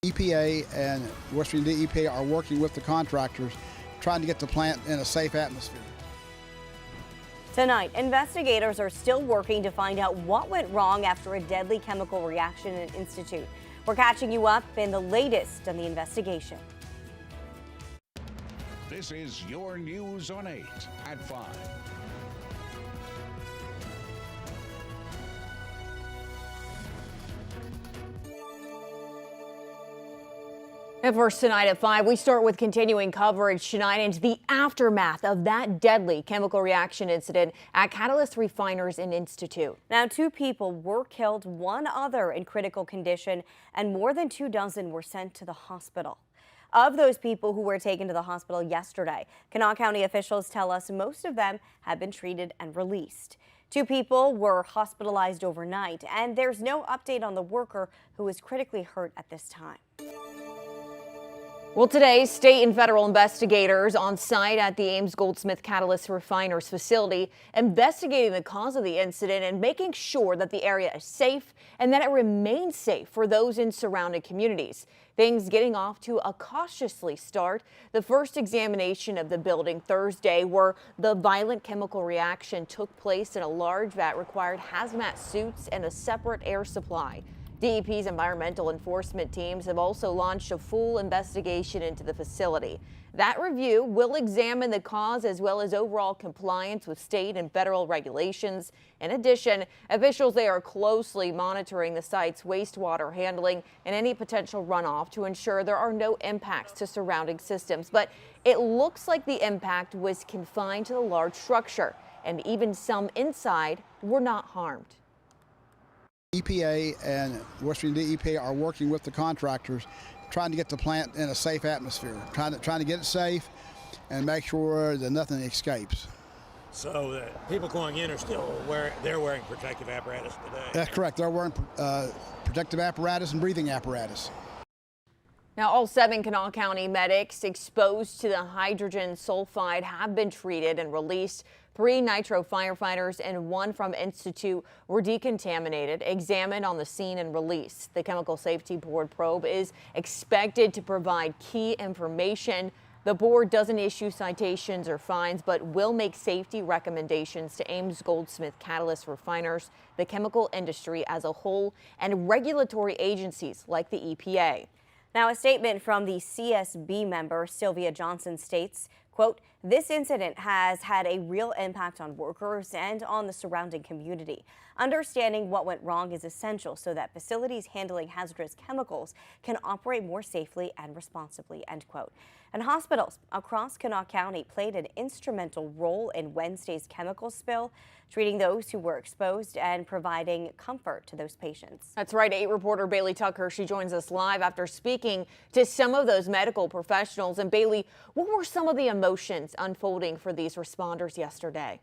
EPA and West Virginia DEP are working with the contractors, trying to get the plant in a safe atmosphere. Tonight, investigators are still working to find out what went wrong after a deadly chemical reaction at Institute. We're catching you up in the latest on the investigation. This is your News on 8 at 5. And first tonight at 5, we start with continuing coverage tonight into the aftermath of that deadly chemical reaction incident at catalyst refiners in Institute. Now, 2 people were killed, 1 other in critical condition, and more than 2 dozen were sent to the hospital. Of those people who were taken to the hospital yesterday, Kanawha County officials tell us most of them have been treated and released. 2 people were hospitalized overnight, and there's no update on the worker who was critically hurt at this time. Well, today, state and federal investigators on site at the Ames Goldsmith Catalyst Refiners facility investigating the cause of the incident and making sure that the area is safe and that it remains safe for those in surrounding communities. Things getting off to a cautiously start. The first examination of the building Thursday, where the violent chemical reaction took place in a large vat, required hazmat suits and a separate air supply. DEP's environmental enforcement teams have also launched a full investigation into the facility. That review will examine the cause as well as overall compliance with state and federal regulations. In addition, officials there are closely monitoring the site's wastewater handling and any potential runoff to ensure there are no impacts to surrounding systems. But it looks like the impact was confined to the large structure, and even some inside were not harmed. EPA and West Virginia DEP are working with the contractors, trying to get the plant in a safe atmosphere, trying to get it safe and make sure that nothing escapes. So people going in are still wearing protective apparatus today? That's correct. They're wearing protective apparatus and breathing apparatus. Now, all 7 Kanawha County medics exposed to the hydrogen sulfide have been treated and released. 3 nitro firefighters and 1 from Institute were decontaminated, examined on the scene, and released. The Chemical Safety Board probe is expected to provide key information. The board doesn't issue citations or fines, but will make safety recommendations to Ames Goldsmith Catalyst Refiners, the chemical industry as a whole, and regulatory agencies like the EPA. Now, a statement from the CSB member, Sylvia Johnson, states, quote, "This incident has had a real impact on workers and on the surrounding community. Understanding what went wrong is essential so that facilities handling hazardous chemicals can operate more safely and responsibly," end quote. And hospitals across Kanawha County played an instrumental role in Wednesday's chemical spill, treating those who were exposed and providing comfort to those patients. That's right. 8 reporter Bailey Tucker, she joins us live after speaking to some of those medical professionals. And Bailey, what were some of the emotions unfolding for these responders yesterday?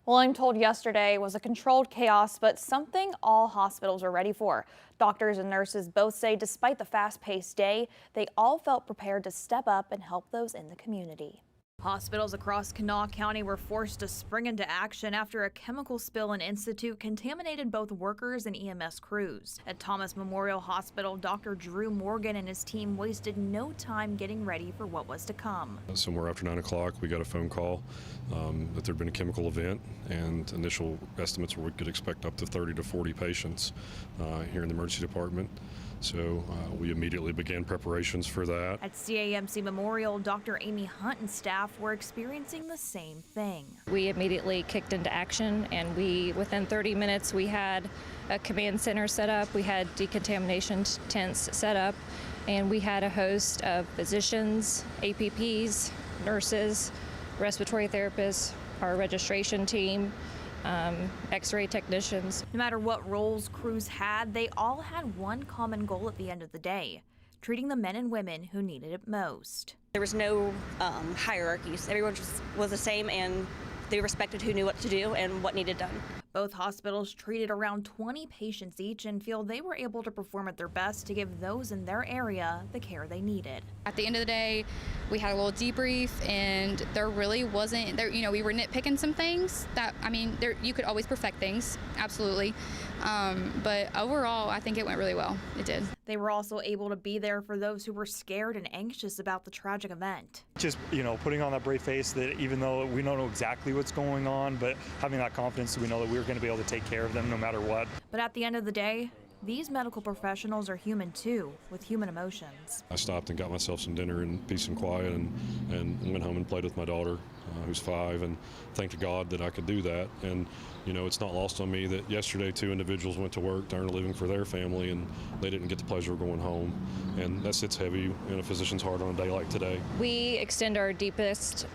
Well, I'm told yesterday was a controlled chaos, but something all hospitals are ready for. Doctors and nurses both say despite the fast-paced day, they all felt prepared to step up and help those in the community. Hospitals across Kanawha County were forced to spring into action after a chemical spill in Institute contaminated both workers and EMS crews. At Thomas Memorial Hospital, Dr. Drew Morgan and his team wasted no time getting ready for what was to come. Somewhere after 9 o'clock, we got a phone call that there'd been a chemical event, and initial estimates were we could expect up to 30 to 40 patients here in the emergency department. So we immediately began preparations for that. At CAMC Memorial, Dr. Amy Hunt and staff were experiencing the same thing. We immediately kicked into action, and within 30 minutes, we had a command center set up. We had decontamination tents set up, and we had a host of physicians, APPs, nurses, respiratory therapists, our registration team, X-ray technicians. No matter what roles crews had, they all had one common goal at the end of the day: treating the men and women who needed it most. There was no hierarchies. Everyone was the same, and they respected who knew what to do and what needed done. Both hospitals treated around 20 patients each and feel they were able to perform at their best to give those in their area the care they needed. At the end of the day, we had a little debrief, and there really wasn't, we were nitpicking some things that, you could always perfect things, absolutely. But overall, I think it went really well. It did. They were also able to be there for those who were scared and anxious about the tragic event. Just, putting on that brave face that even though we don't know exactly what's going on, but having that confidence that we know that we're going to be able to take care of them no matter what. But at the end of the day, these medical professionals are human too, with human emotions. I stopped and got myself some dinner in peace and quiet and went home and played with my daughter, who's 5, and thanked God that I could do that. And, it's not lost on me that yesterday 2 individuals went to work to earn a living for their family, and they didn't get the pleasure of going home. And that sits heavy in a physician's heart on a day like today. We extend our deepest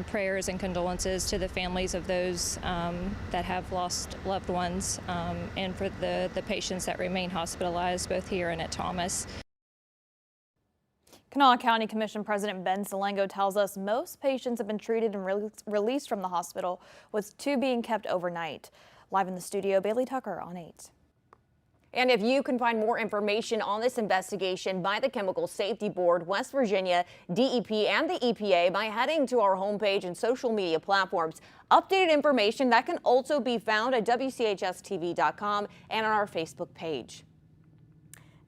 prayers and condolences to the families of those that have lost loved ones, and for the patients that remain hospitalized both here and at Thomas. Kanawha County Commission President Ben Salengo tells us most patients have been treated and released from the hospital, with 2 being kept overnight. Live in the studio, Bailey Tucker on 8. And if you can find more information on this investigation by the Chemical Safety Board, West Virginia DEP, and the EPA by heading to our homepage and social media platforms. Updated information that can also be found at WCHSTV.com and on our Facebook page.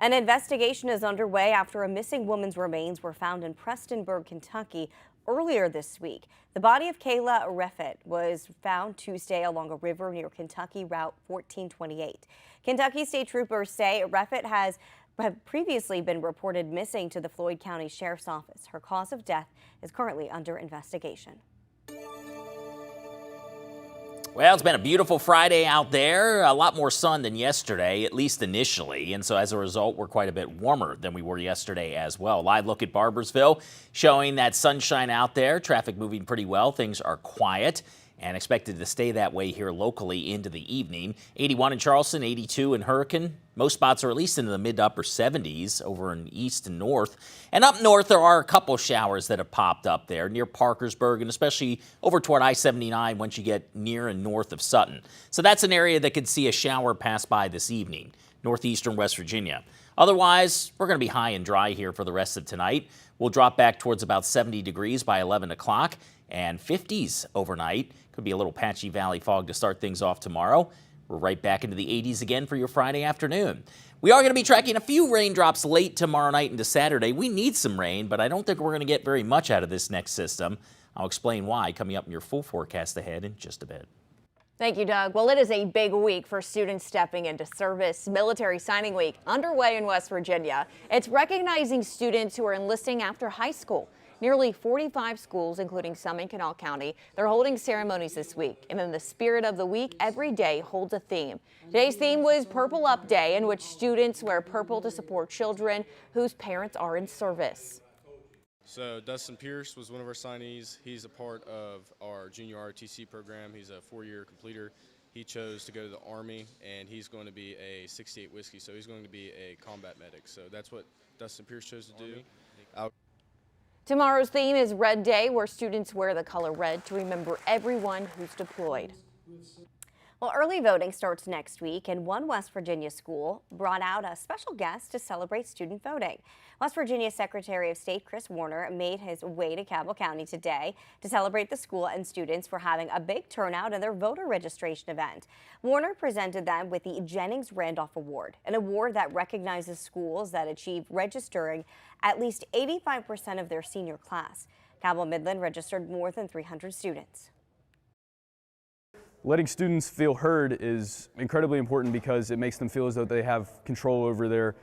An investigation is underway after a missing woman's remains were found in Prestonburg, Kentucky earlier this week. The body of Kayla Reffitt was found Tuesday along a river near Kentucky Route 1428. Kentucky State Troopers say Reffitt have previously been reported missing to the Floyd County Sheriff's Office. Her cause of death is currently under investigation. Well, it's been a beautiful Friday out there, a lot more sun than yesterday, at least initially, and so as a result, we're quite a bit warmer than we were yesterday as well. Live look at Barboursville showing that sunshine out there, traffic moving pretty well, things are quiet and expected to stay that way here locally into the evening. 81 in Charleston, 82 in Hurricane. Most spots are at least into the mid to upper 70s over in east and north. And up north, there are a couple showers that have popped up there near Parkersburg and especially over toward I-79 once you get near and north of Sutton. So that's an area that could see a shower pass by this evening, northeastern West Virginia. Otherwise, we're going to be high and dry here for the rest of tonight. We'll drop back towards about 70 degrees by 11 o'clock and 50s overnight. Could be a little patchy valley fog to start things off tomorrow. We're right back into the 80s again for your Friday afternoon. We are going to be tracking a few raindrops late tomorrow night into Saturday. We need some rain, but I don't think we're going to get very much out of this next system. I'll explain why coming up in your full forecast ahead in just a bit. Thank you, Doug. Well, it is a big week for students stepping into service. Military Signing Week underway in West Virginia. It's recognizing students who are enlisting after high school. Nearly 45 schools, including some in Kanawha County, they're holding ceremonies this week. And in the spirit of the week, every day holds a theme. Today's theme was Purple Up Day, in which students wear purple to support children whose parents are in service. So Dustin Pierce was one of our signees. He's a part of our junior ROTC program. He's a 4-year completer. He chose to go to the Army, and he's going to be a 68 Whiskey, so he's going to be a combat medic. So that's what Dustin Pierce chose to do. Tomorrow's theme is Red Day, where students wear the color red to remember everyone who's deployed. Well, early voting starts next week, and one West Virginia school brought out a special guest to celebrate student voting. West Virginia Secretary of State Chris Warner made his way to Kanawha County today to celebrate the school and students for having a big turnout in their voter registration event. Warner presented them with the Jennings Randolph Award, an award that recognizes schools that achieve registering at least 85% of their senior class. Cabell Midland registered more than 300 students. Letting students feel heard is incredibly important because it makes them feel as though they have control over their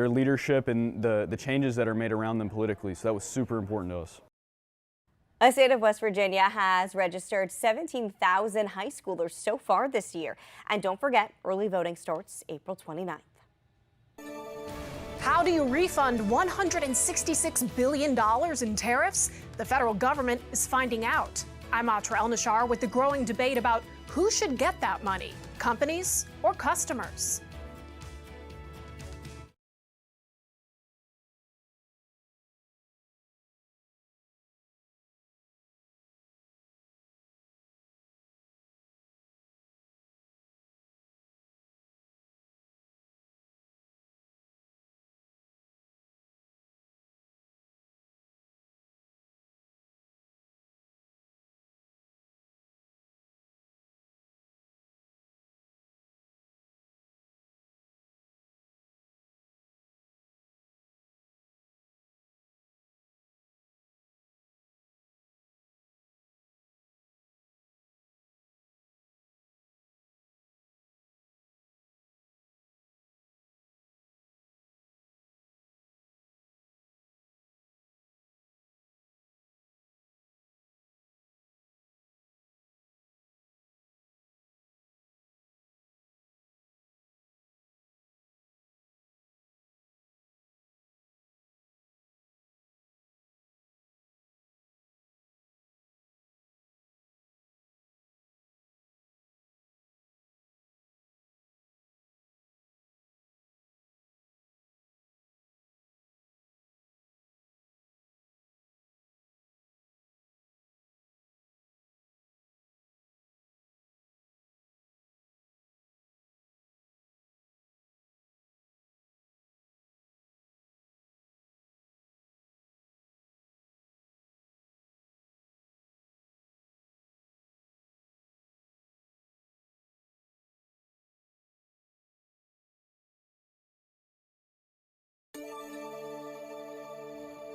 leadership and the changes that are made around them politically. So that was super important to us. The state of West Virginia has registered 17,000 high schoolers so far this year. And don't forget, early voting starts April 29th. How do you refund $166 billion in tariffs? The federal government is finding out. I'm Atra El-Nashar with the growing debate about who should get that money, companies or customers.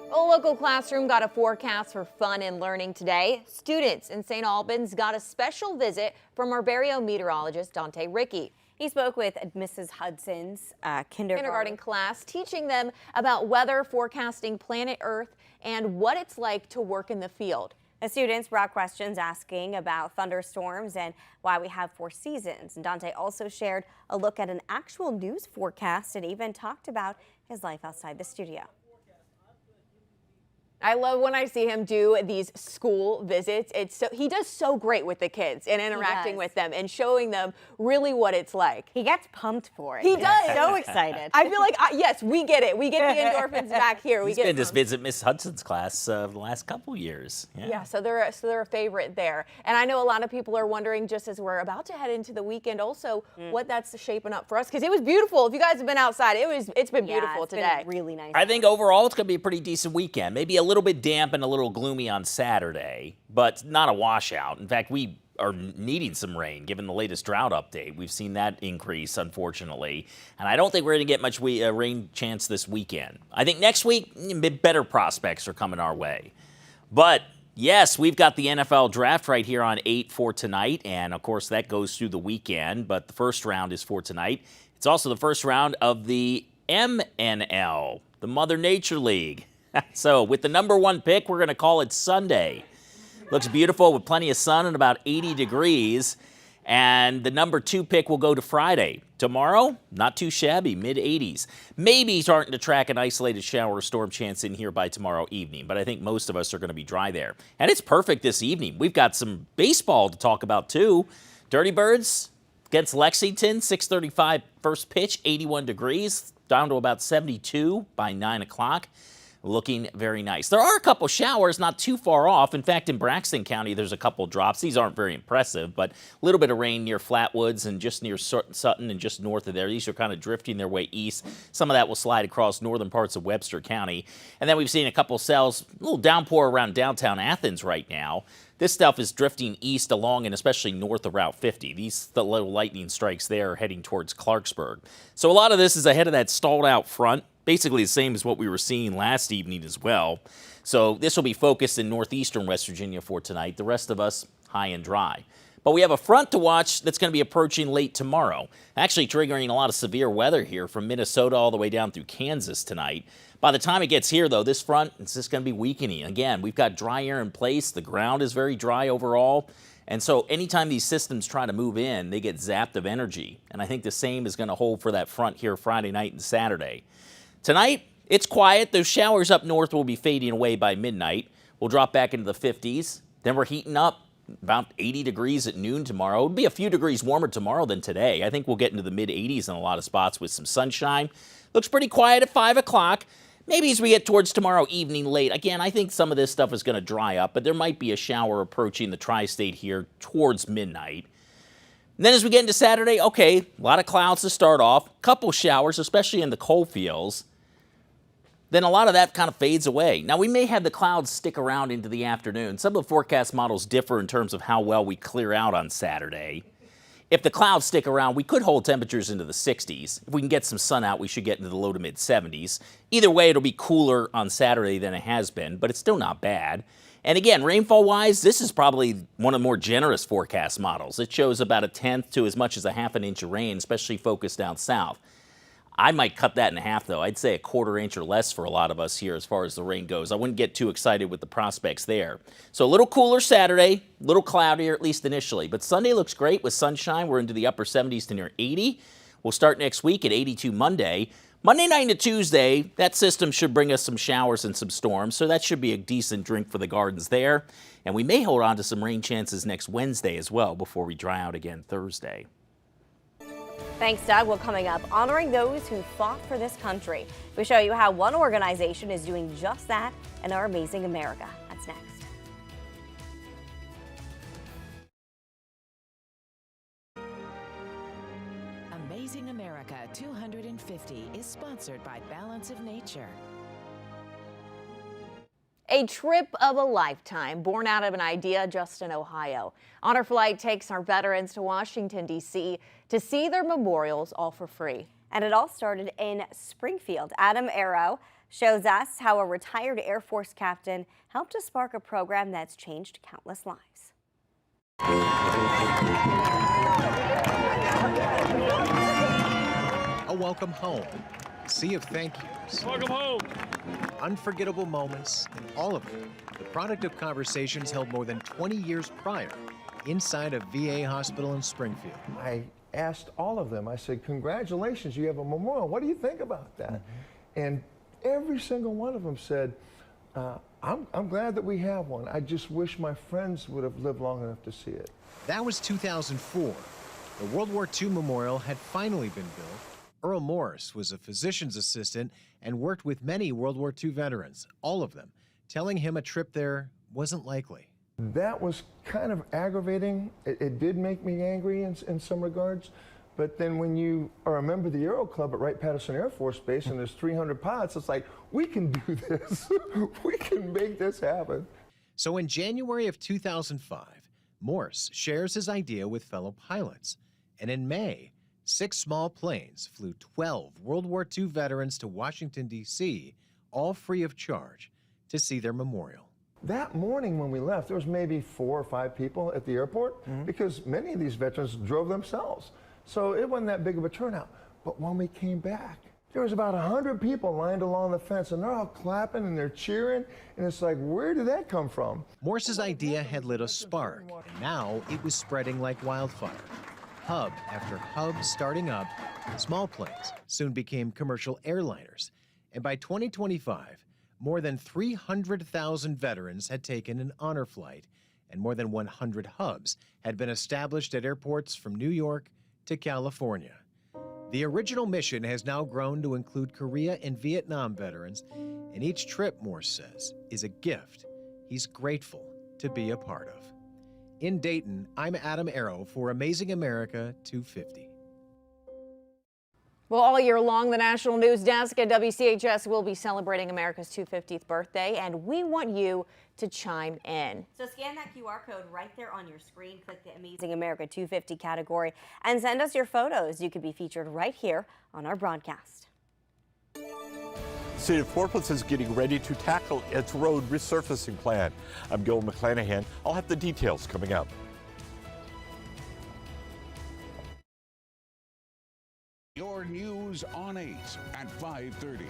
A local classroom got a forecast for fun and learning today. Students in St. Albans got a special visit from our barometeorologist, Dante Ricky. He spoke with Mrs. Hudson's kindergarten class, teaching them about weather forecasting planet Earth and what it's like to work in the field. The students brought questions asking about thunderstorms and why we have 4 seasons. And Dante also shared a look at an actual news forecast and even talked about his life outside the studio. I love when I see him do these school visits. He does so great with the kids and interacting with them and showing them really what it's like. He gets pumped for it. He does. So excited. I feel like, yes, we get it. We get the endorphins back here. He's been to visit Miss Hudson's class the last couple years. Yeah, so they're a favorite there. And I know a lot of people are wondering, just as we're about to head into the weekend, also what that's shaping up for us, because it was beautiful. If you guys have been outside, it's been beautiful today. Been really nice. I think overall it's going to be a pretty decent weekend. Maybe a little bit damp and a little gloomy on Saturday, but not a washout. In fact, we are needing some rain given the latest drought update. We've seen that increase, unfortunately, and I don't think we're going to get much rain chance this weekend. I think next week, better prospects are coming our way. But yes, we've got the NFL draft right here on 8 for tonight, and of course that goes through the weekend, but the first round is for tonight. It's also the first round of the MNL, the Mother Nature League. So with the number 1 pick, we're going to call it Sunday. Looks beautiful with plenty of sun and about 80 degrees. And the number 2 pick will go to Friday. Tomorrow, not too shabby, mid-80s. Maybe starting to track an isolated shower or storm chance in here by tomorrow evening, but I think most of us are going to be dry there. And it's perfect this evening. We've got some baseball to talk about, too. Dirty Birds against Lexington, 6:35 first pitch, 81 degrees, down to about 72 by 9 o'clock. Looking very nice. There are a couple showers not too far off. In fact, in Braxton County, there's a couple drops. These aren't very impressive, but a little bit of rain near Flatwoods and just near Sutton and just north of there. These are kind of drifting their way east. Some of that will slide across northern parts of Webster County. And then we've seen a couple cells, a little downpour around downtown Athens right now. This stuff is drifting east along and especially north of Route 50. The little lightning strikes there are heading towards Clarksburg. So a lot of this is ahead of that stalled out front. Basically the same as what we were seeing last evening as well. So this will be focused in northeastern West Virginia for tonight. The rest of us, high and dry. But we have a front to watch that's going to be approaching late tomorrow, actually triggering a lot of severe weather here from Minnesota all the way down through Kansas tonight. By the time it gets here, though, this front is just going to be weakening. Again, we've got dry air in place. The ground is very dry overall. And so anytime these systems try to move in, they get zapped of energy. And I think the same is going to hold for that front here Friday night and Saturday. Tonight, it's quiet. Those showers up north will be fading away by midnight. We'll drop back into the 50s. Then we're heating up about 80 degrees at noon tomorrow. It'll be a few degrees warmer tomorrow than today. I think we'll get into the mid-80s in a lot of spots with some sunshine. Looks pretty quiet at 5 o'clock. Maybe as we get towards tomorrow evening late. Again, I think some of this stuff is going to dry up, but there might be a shower approaching the tri-state here towards midnight. And then as we get into Saturday, okay, a lot of clouds to start off. Couple showers, especially in the coal fields. Then a lot of that kind of fades away. Now, we may have the clouds stick around into the afternoon. Some of the forecast models differ in terms of how well we clear out on Saturday. If the clouds stick around, we could hold temperatures into the 60s. If we can get some sun out, we should get into the low to mid 70s. Either way, it'll be cooler on Saturday than it has been, but it's still not bad. And again, rainfall-wise, this is probably one of the more generous forecast models. It shows about 1/10 to as much as 1/2 an inch of rain, especially focused down south. I might cut that in half, though. I'd say 1/4 inch or less for a lot of us here as far as the rain goes. I wouldn't get too excited with the prospects there. So a little cooler Saturday, a little cloudier, at least initially. But Sunday looks great with sunshine. We're into the upper 70s to near 80. We'll start next week at 82 Monday. Monday night into Tuesday, that system should bring us some showers and some storms, so that should be a decent drink for the gardens there. And we may hold on to some rain chances next Wednesday as well before we dry out again Thursday. Thanks, Doug. Well, coming up, honoring those who fought for this country. We show you how one organization is doing just that in our amazing America. That's next. Amazing America 250 is sponsored by Balance of Nature. A trip of a lifetime, born out of an idea just in Ohio. Honor Flight takes our veterans to Washington, D.C. to see their memorials all for free. And it all started in Springfield. Adam Arrow shows us how a retired Air Force captain helped to spark a program that's changed countless lives. A welcome home, a sea of thank yous. Welcome home. Unforgettable moments, and all of them the product of conversations held more than 20 years prior inside a VA hospital in Springfield. I asked all of them, I said, congratulations, you have a memorial. What do you think about that? And every single one of them said, I'm glad that we have one. I just wish my friends would have lived long enough to see it. That was 2004. The World War II memorial had finally been built. Earl Morris was a physician's assistant and worked with many World War II veterans, all of them, telling him a trip there wasn't likely. That was kind of aggravating. It did make me angry in some regards. But then when you are a member of the Aero Club at Wright-Patterson Air Force Base and there's 300 pilots, it's like, we can do this. We can make this happen. So in January of 2005, Morse shares his idea with fellow pilots. And in May, 6 small planes flew 12 World War II veterans to Washington, D.C., all free of charge, to see their memorial. That morning when we left, there was maybe 4 or 5 people at the airport because many of these veterans drove themselves. So it wasn't that big of a turnout. But when we came back, there was about 100 people lined along the fence, and they're all clapping and they're cheering, and it's like, where did that come from? Morse's idea had lit a spark, and now it was spreading like wildfire. Hub after hub starting up, small planes soon became commercial airliners, and by 2025, more than 300,000 veterans had taken an honor flight, and more than 100 hubs had been established at airports from New York to California. The original mission has now grown to include Korea and Vietnam veterans, and each trip, Morse says, is a gift he's grateful to be a part of. In Dayton, I'm Adam Arrow for Amazing America 250. Well, all year long, the National News Desk at WCHS will be celebrating America's 250th birthday, and we want you to chime in. So scan that QR code right there on your screen, click the Amazing America 250 category, and send us your photos. You could be featured right here on our broadcast. The City of Portsmouth is getting ready to tackle its road resurfacing plan. I'm Gil McClanahan. I'll have the details coming up. Your news on 8 at 5:30.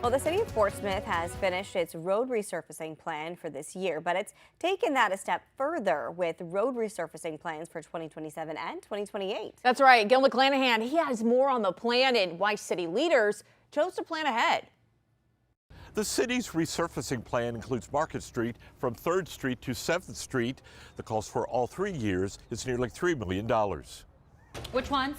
Well, the City of Portsmouth has finished its road resurfacing plan for this year, but it's taken that a step further with road resurfacing plans for 2027 and 2028. That's right. Gil McClanahan, he has more on the plan and why city leaders chose to plan ahead. The city's resurfacing plan includes Market Street from 3rd Street to 7th Street. The cost for all 3 years is nearly $3 million. Which ones?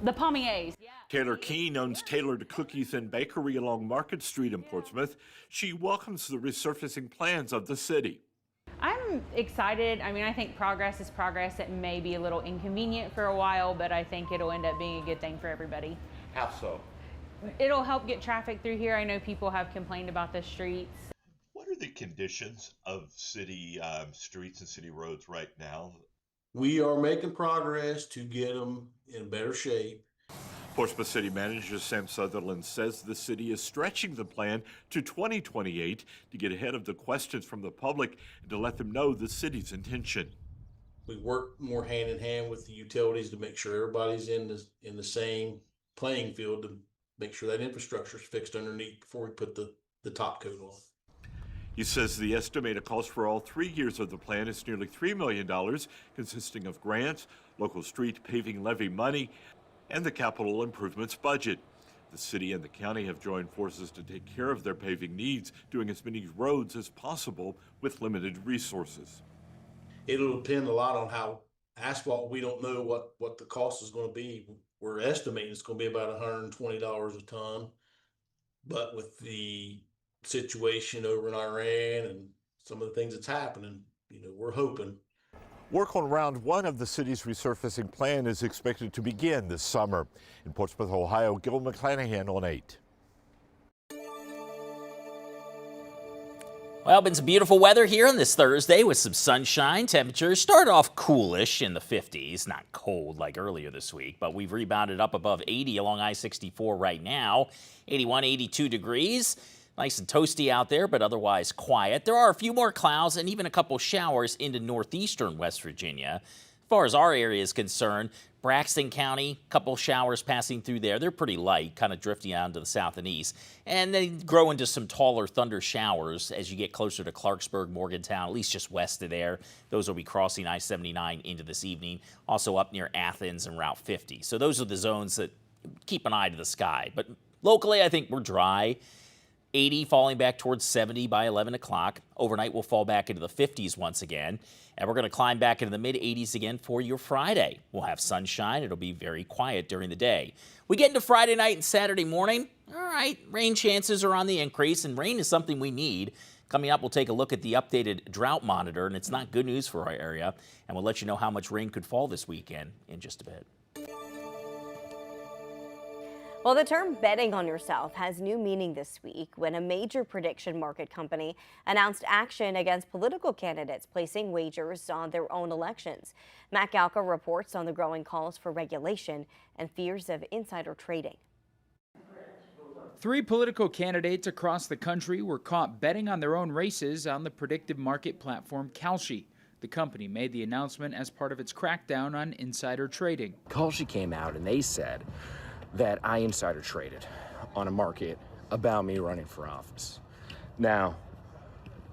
The Pommiers. Yeah. Taylor Keene owns Tailored Cookies and Bakery along Market Street in Portsmouth. She welcomes the resurfacing plans of the city. I'm excited. I mean, I think progress is progress. It may be a little inconvenient for a while, but I think it'll end up being a good thing for everybody. How so? It'll help get traffic through here. I know people have complained about the streets. What are the conditions of city streets and city roads right now? We are making progress to get them in better shape. Portsmouth City Manager Sam Sutherland says the city is stretching the plan to 2028 to get ahead of the questions from the public and to let them know the city's intention. We work more hand in hand with the utilities to make sure everybody's in the same playing field to make sure that infrastructure is fixed underneath before we put the top coat on. He says the estimated cost for all 3 years of the plan is nearly $3 million, consisting of grants, local street paving levy money, and the capital improvements budget. The city and the county have joined forces to take care of their paving needs, doing as many roads as possible with limited resources. It'll depend a lot on how asphalt, we don't know what the cost is going to be. We're estimating it's going to be about $120 a ton, but with the situation over in Iran and some of the things that's happening, we're hoping. Work on round 1 of the city's resurfacing plan is expected to begin this summer. In Portsmouth, Ohio, Gil McClanahan on 8. Well, been some beautiful weather here on this Thursday with some sunshine. Temperatures start off coolish in the 50s, not cold like earlier this week, but we've rebounded up above 80 along I-64 right now. 81, 82 degrees. Nice and toasty out there, but otherwise quiet. There are a few more clouds and even a couple showers into northeastern West Virginia. As far as our area is concerned, Braxton County, couple showers passing through there. They're pretty light, kind of drifting out to the south and east. And they grow into some taller thunder showers as you get closer to Clarksburg, Morgantown, at least just west of there. Those will be crossing I-79 into this evening. Also up near Athens and Route 50. So those are the zones that keep an eye to the sky. But locally, I think we're dry. 80 falling back towards 70 by 11 o'clock. Overnight, we'll fall back into the 50s once again. And we're going to climb back into the mid-80s again for your Friday. We'll have sunshine. It'll be very quiet during the day. We get into Friday night and Saturday morning. All right, rain chances are on the increase, and rain is something we need. Coming up, we'll take a look at the updated drought monitor, and it's not good news for our area. And we'll let you know how much rain could fall this weekend in just a bit. Well, the term betting on yourself has new meaning this week when a major prediction market company announced action against political candidates placing wagers on their own elections. Matt Galka reports on the growing calls for regulation and fears of insider trading. 3 political candidates across the country were caught betting on their own races on the predictive market platform Kalshi. The company made the announcement as part of its crackdown on insider trading. Kalshi came out and they said that I insider traded on a market about me running for office. Now,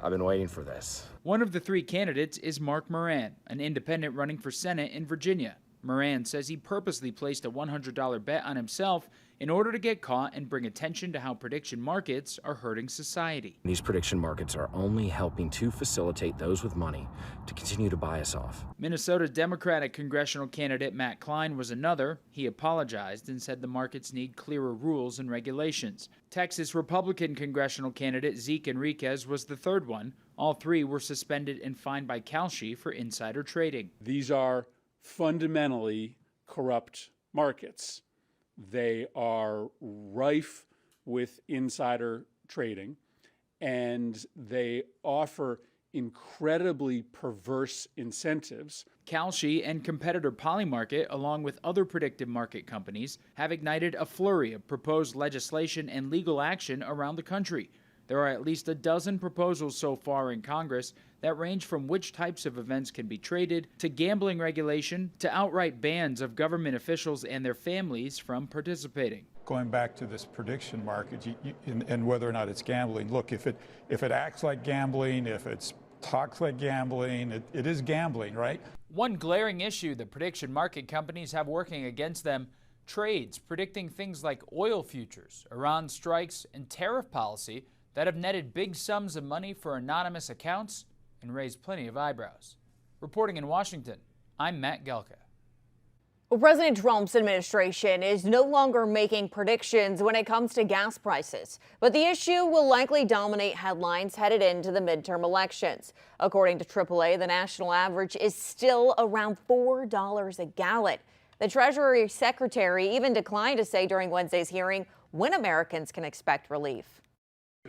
I've been waiting for this. One of the 3 candidates is Mark Moran, an independent running for Senate in Virginia. Moran says he purposely placed a $100 bet on himself in order to get caught and bring attention to how prediction markets are hurting society. These prediction markets are only helping to facilitate those with money to continue to buy us off. Minnesota Democratic congressional candidate Matt Klein was another. He apologized and said the markets need clearer rules and regulations. Texas Republican congressional candidate Zeke Enriquez was the third one. All 3 were suspended and fined by Kalshi for insider trading. These are fundamentally corrupt markets. They are rife with insider trading, and they offer incredibly perverse incentives. Kalshi and competitor Polymarket, along with other predictive market companies, have ignited a flurry of proposed legislation and legal action around the country. There are at least a dozen proposals so far in Congress that range from which types of events can be traded, to gambling regulation, to outright bans of government officials and their families from participating. Going back to this prediction market and whether or not it's gambling, look, if it acts like gambling, if it talks like gambling, it is gambling, right? One glaring issue the prediction market companies have working against them: trades predicting things like oil futures, Iran strikes, and tariff policy that have netted big sums of money for anonymous accounts and raised plenty of eyebrows. Reporting in Washington, I'm Matt Galka. Well, President Trump's administration is no longer making predictions when it comes to gas prices, but the issue will likely dominate headlines headed into the midterm elections. According to AAA, the national average is still around $4 a gallon. The Treasury Secretary even declined to say during Wednesday's hearing when Americans can expect relief.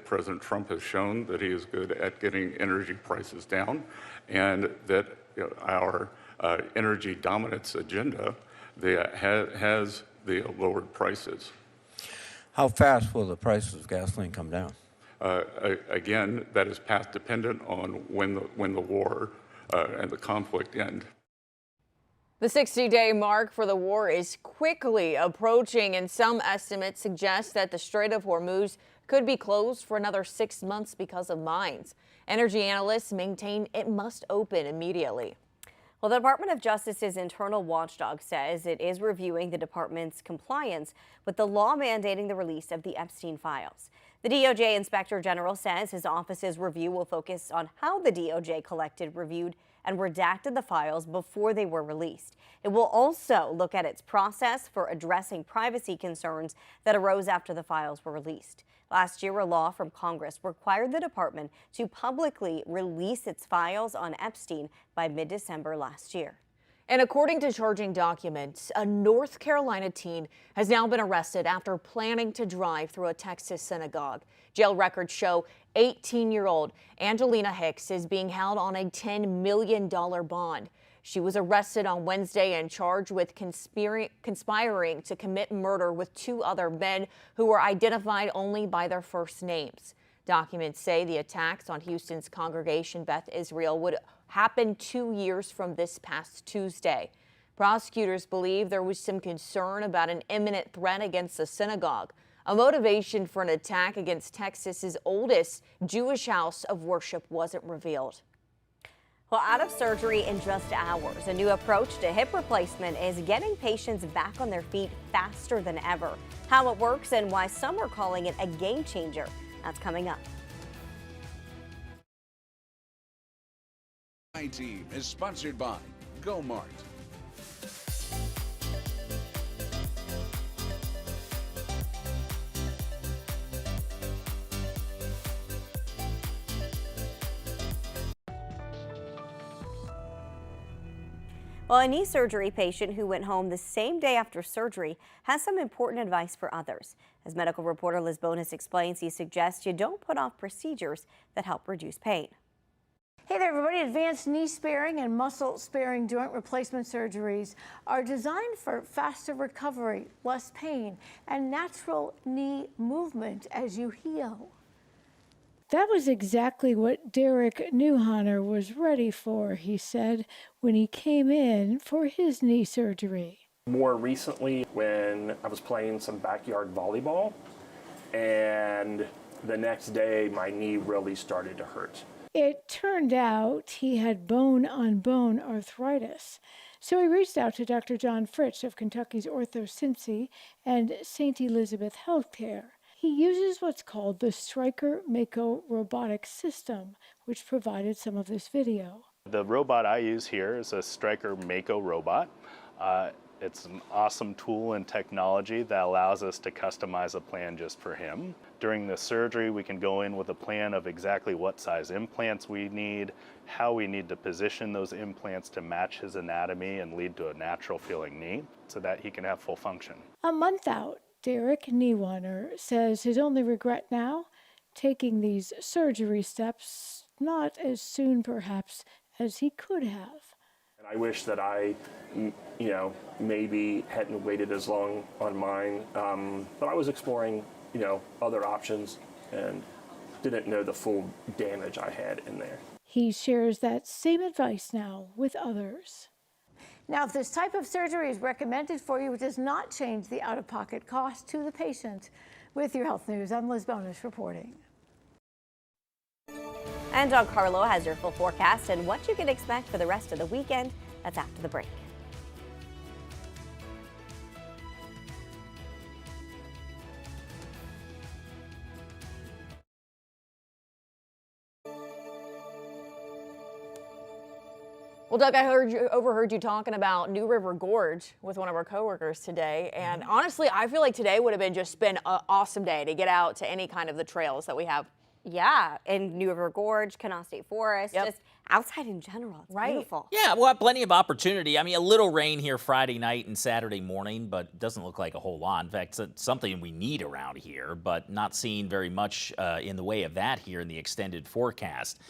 President Trump has shown that he is good at getting energy prices down, and that our energy dominance agenda has the lowered prices. How fast will the prices of gasoline come down? Again, that is path dependent on when the war and the conflict end. The 60-day mark for the war is quickly approaching, and some estimates suggest that the Strait of Hormuz could be closed for another 6 months because of mines. Energy analysts maintain it must open immediately. Well, the Department of Justice's internal watchdog says it is reviewing the department's compliance with the law mandating the release of the Epstein files. The DOJ Inspector General says his office's review will focus on how the DOJ collected, reviewed, and redacted the files before they were released. It will also look at its process for addressing privacy concerns that arose after the files were released. Last year, a law from Congress required the department to publicly release its files on Epstein by mid-December last year. And according to charging documents, a North Carolina teen has now been arrested after planning to drive through a Texas synagogue. Jail records show 18-year-old Angelina Hicks is being held on a $10 million bond. She was arrested on Wednesday and charged with conspiring to commit murder with 2 other men who were identified only by their first names. Documents say the attacks on Houston's Congregation Beth Israel would happen 2 years from this past Tuesday. Prosecutors believe there was some concern about an imminent threat against the synagogue. A motivation for an attack against Texas's oldest Jewish house of worship wasn't revealed. Well, out of surgery in just hours, a new approach to hip replacement is getting patients back on their feet faster than ever. How it works and why some are calling it a game changer. That's coming up. My Team is sponsored by GoMart. Well, a knee surgery patient who went home the same day after surgery has some important advice for others. As medical reporter Liz Bonus explains, he suggests you don't put off procedures that help reduce pain. Hey there, everybody. Advanced knee sparing and muscle sparing joint replacement surgeries are designed for faster recovery, less pain, and natural knee movement as you heal. That was exactly what Derek Newhonner was ready for, he said, when he came in for his knee surgery. More recently, when I was playing some backyard volleyball, and the next day my knee really started to hurt. It turned out he had bone-on-bone arthritis, so he reached out to Dr. John Fritsch of Kentucky's Ortho-Cincy and St. Elizabeth Healthcare. He uses what's called the Stryker Mako robotic system, which provided some of this video. The robot I use here is a Stryker Mako robot. It's an awesome tool and technology that allows us to customize a plan just for him. During the surgery, we can go in with a plan of exactly what size implants we need, how we need to position those implants to match his anatomy and lead to a natural feeling knee so that he can have full function. A month out, Derek Newhonner says his only regret now, taking these surgery steps not as soon perhaps as he could have. And I wish that I, maybe hadn't waited as long on mine, but I was exploring, other options and didn't know the full damage I had in there. He shares that same advice now with others. Now, if this type of surgery is recommended for you, it does not change the out-of-pocket cost to the patient. With your health news, I'm Liz Bonus reporting. And Doug Carlo has your full forecast and what you can expect for the rest of the weekend. That's after the break. Well, Doug, I overheard you talking about New River Gorge with one of our coworkers today, and honestly, I feel like today would have been an awesome day to get out to any kind of the trails that we have. Yeah, in New River Gorge, Kanawha State Forest, just outside in general. It's beautiful. Yeah, we'll have plenty of opportunity. I mean, a little rain here Friday night and Saturday morning, but it doesn't look like a whole lot. In fact, it's something we need around here, but not seeing very much in the way of that here in the extended forecast.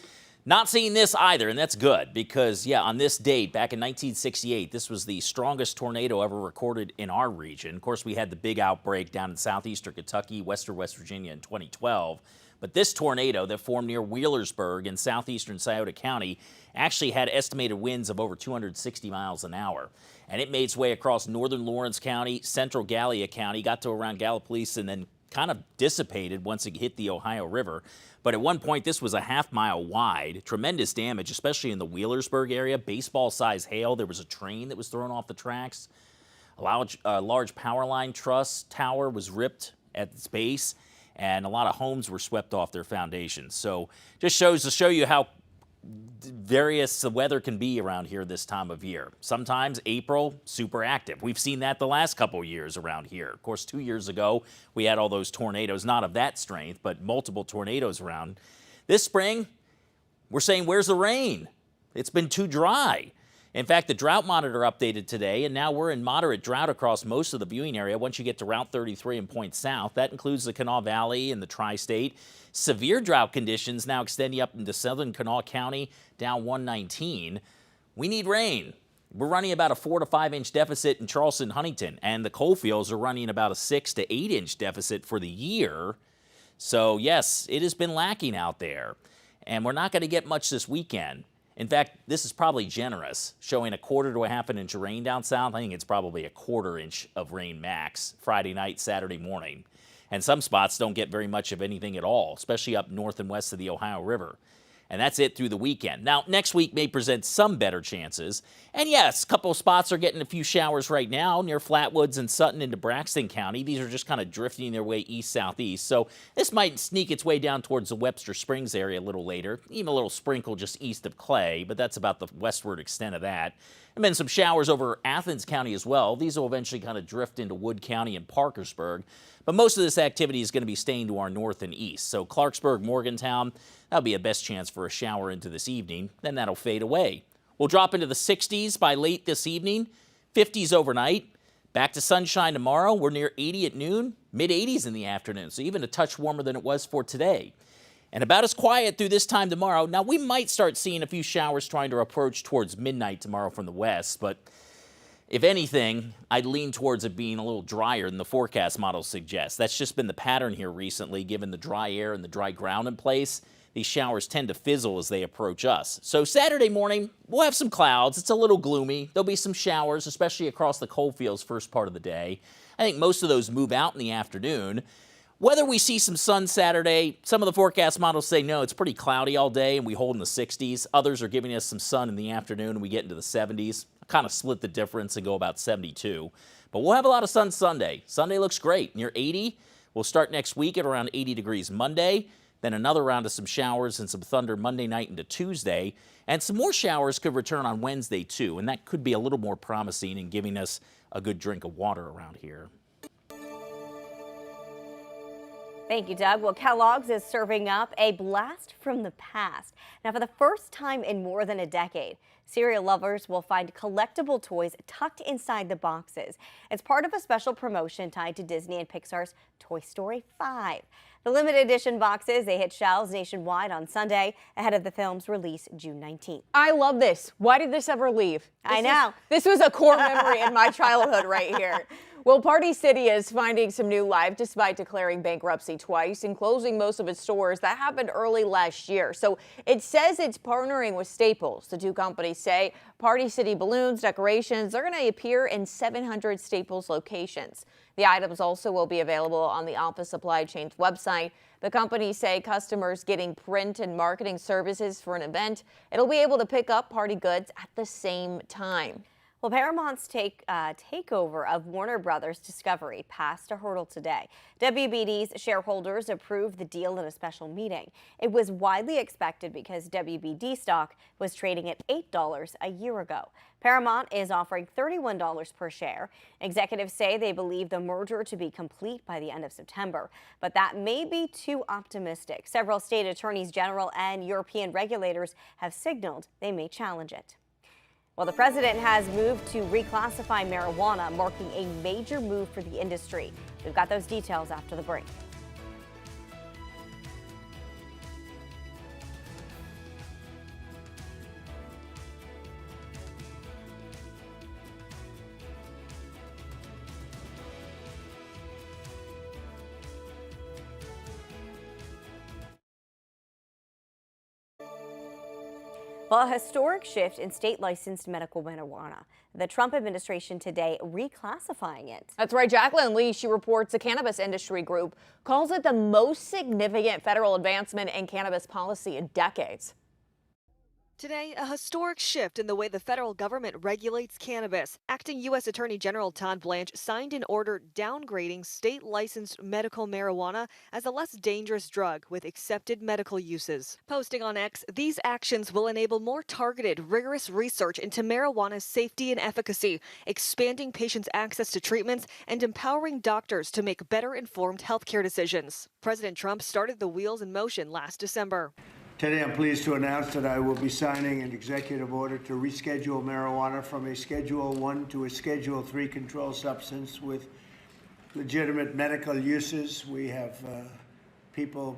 Not seeing this either, and that's good because, on this date, back in 1968, this was the strongest tornado ever recorded in our region. Of course, we had the big outbreak down in southeastern Kentucky, western West Virginia in 2012. But this tornado that formed near Wheelersburg in southeastern Scioto County actually had estimated winds of over 260 miles an hour. And it made its way across northern Lawrence County, central Gallia County, got to around Gallipolis, and then kind of dissipated once it hit the Ohio River. But at one point, this was a half-mile wide. Tremendous damage, especially in the Wheelersburg area. Baseball-sized hail. There was a train that was thrown off the tracks. A large power line truss tower was ripped at its base, and a lot of homes were swept off their foundations. So just shows to show you how various the weather can be around here this time of year. Sometimes April, super active. We've seen that the last couple of years around here. Of course, 2 years ago, we had all those tornadoes, not of that strength, but multiple tornadoes around. This spring, we're saying, where's the rain? It's been too dry. In fact, the drought monitor updated today, and now we're in moderate drought across most of the viewing area once you get to Route 33 and point south. That includes the Kanawha Valley and the tri-state. Severe drought conditions now extending up into southern Kanawha County, down 119. We need rain. We're running about a 4 to 5 inch deficit in Charleston, Huntington, and the coal fields are running about a 6 to 8 inch deficit for the year. So yes, it has been lacking out there, and we're not going to get much this weekend. In fact, this is probably generous, showing a 1/4 to a 1/2 inch of rain down south. I think it's probably a 1/4 inch of rain max Friday night, Saturday morning. And some spots don't get very much of anything at all, especially up north and west of the Ohio River. And that's it through the weekend. Now, next week may present some better chances. And yes, a couple of spots are getting a few showers right now near Flatwoods and Sutton into Braxton County. These are just kind of drifting their way east-southeast. So this might sneak its way down towards the Webster Springs area a little later. Even a little sprinkle just east of Clay, but that's about the westward extent of that. And then some showers over Athens County as well. These will eventually kind of drift into Wood County and Parkersburg. But most of this activity is going to be staying to our north and east. So Clarksburg, Morgantown, that'll be a best chance for a shower into this evening. Then that'll fade away. We'll drop into the 60s by late this evening, 50s overnight. Back to sunshine tomorrow. We're near 80 at noon, mid-80s in the afternoon, so even a touch warmer than it was for today. And about as quiet through this time tomorrow. Now, we might start seeing a few showers trying to approach towards midnight tomorrow from the west, but if anything, I'd lean towards it being a little drier than the forecast models suggest. That's just been the pattern here recently, given the dry air and the dry ground in place. These showers tend to fizzle as they approach us. So Saturday morning, we'll have some clouds. It's a little gloomy. There'll be some showers, especially across the coal fields first part of the day. I think most of those move out in the afternoon. Whether we see some sun Saturday, some of the forecast models say no, it's pretty cloudy all day and we hold in the 60s. Others are giving us some sun in the afternoon and we get into the 70s. Kind of split the difference and go about 72. But we'll have a lot of sun Sunday. Sunday looks great, near 80. We'll start next week at around 80 degrees Monday. Then another round of some showers and some thunder Monday night into Tuesday. And some more showers could return on Wednesday too. And that could be a little more promising in giving us a good drink of water around here. Thank you, Doug. Well, Kellogg's is serving up a blast from the past. Now, for the first time in more than a decade, cereal lovers will find collectible toys tucked inside the boxes. It's part of a special promotion tied to Disney and Pixar's Toy Story 5. The limited edition boxes, they hit shelves nationwide on Sunday ahead of the film's release June 19th. I love this. Why did this ever leave? I know. This was a core memory in my childhood right here. Well, Party City is finding some new life despite declaring bankruptcy twice and closing most of its stores. That happened early last year. So it says it's partnering with Staples. The two companies say Party City balloons, decorations, they're going to appear in 700 Staples locations. The items also will be available on the Office Supply Chain's website. The companies say customers getting print and marketing services for an event, it'll be able to pick up party goods at the same time. Well, Paramount's takeover of Warner Brothers Discovery passed a hurdle today. WBD's shareholders approved the deal in a special meeting. It was widely expected because WBD stock was trading at $8 a year ago. Paramount is offering $31 per share. Executives say they believe the merger to be complete by the end of September, but that may be too optimistic. Several state attorneys general and European regulators have signaled they may challenge it. Well, the president has moved to reclassify marijuana, marking a major move for the industry. We've got those details after the break. Well, a historic shift in state-licensed medical marijuana. The Trump administration today reclassifying it. That's right. Jacqueline Lee, she reports the cannabis industry group calls it the most significant federal advancement in cannabis policy in decades. Today, a historic shift in the way the federal government regulates cannabis. Acting U.S. Attorney General Todd Blanche signed an order downgrading state-licensed medical marijuana as a less dangerous drug with accepted medical uses. Posting on X, these actions will enable more targeted, rigorous research into marijuana's safety and efficacy, expanding patients' access to treatments, and empowering doctors to make better-informed healthcare decisions. President Trump started the wheels in motion last December. Today, I'm pleased to announce that I will be signing an executive order to reschedule marijuana from a Schedule I to a Schedule III controlled substance with legitimate medical uses. We have people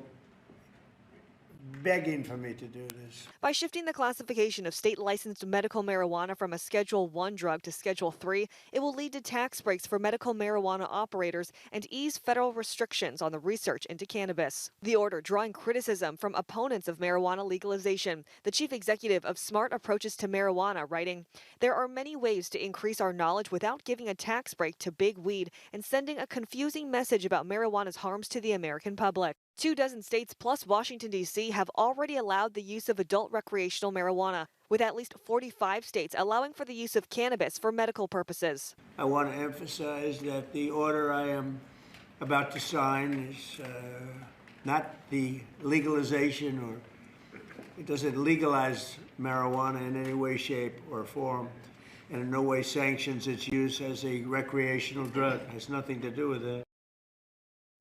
begging for me to do this. By shifting the classification of state-licensed medical marijuana from a Schedule I drug to Schedule III, it will lead to tax breaks for medical marijuana operators and ease federal restrictions on the research into cannabis. The order drawing criticism from opponents of marijuana legalization. The chief executive of Smart Approaches to Marijuana writing, "There are many ways to increase our knowledge without giving a tax break to big weed and sending a confusing message about marijuana's harms to the American public." 24 states plus Washington, D.C. have already allowed the use of adult recreational marijuana, with at least 45 states allowing for the use of cannabis for medical purposes. I want to emphasize that the order I am about to sign is not the legalization, or it doesn't legalize marijuana in any way, shape, or form, and in no way sanctions its use as a recreational drug. It has nothing to do with it.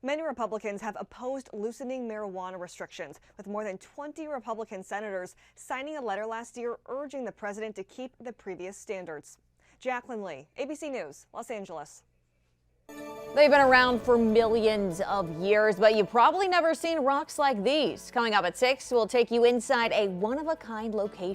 Many Republicans have opposed loosening marijuana restrictions, with more than 20 Republican senators signing a letter last year urging the president to keep the previous standards. Jacqueline Lee, ABC News, Los Angeles. They've been around for millions of years, but you've probably never seen rocks like these. Coming up at 6, we'll take you inside a one-of-a-kind location.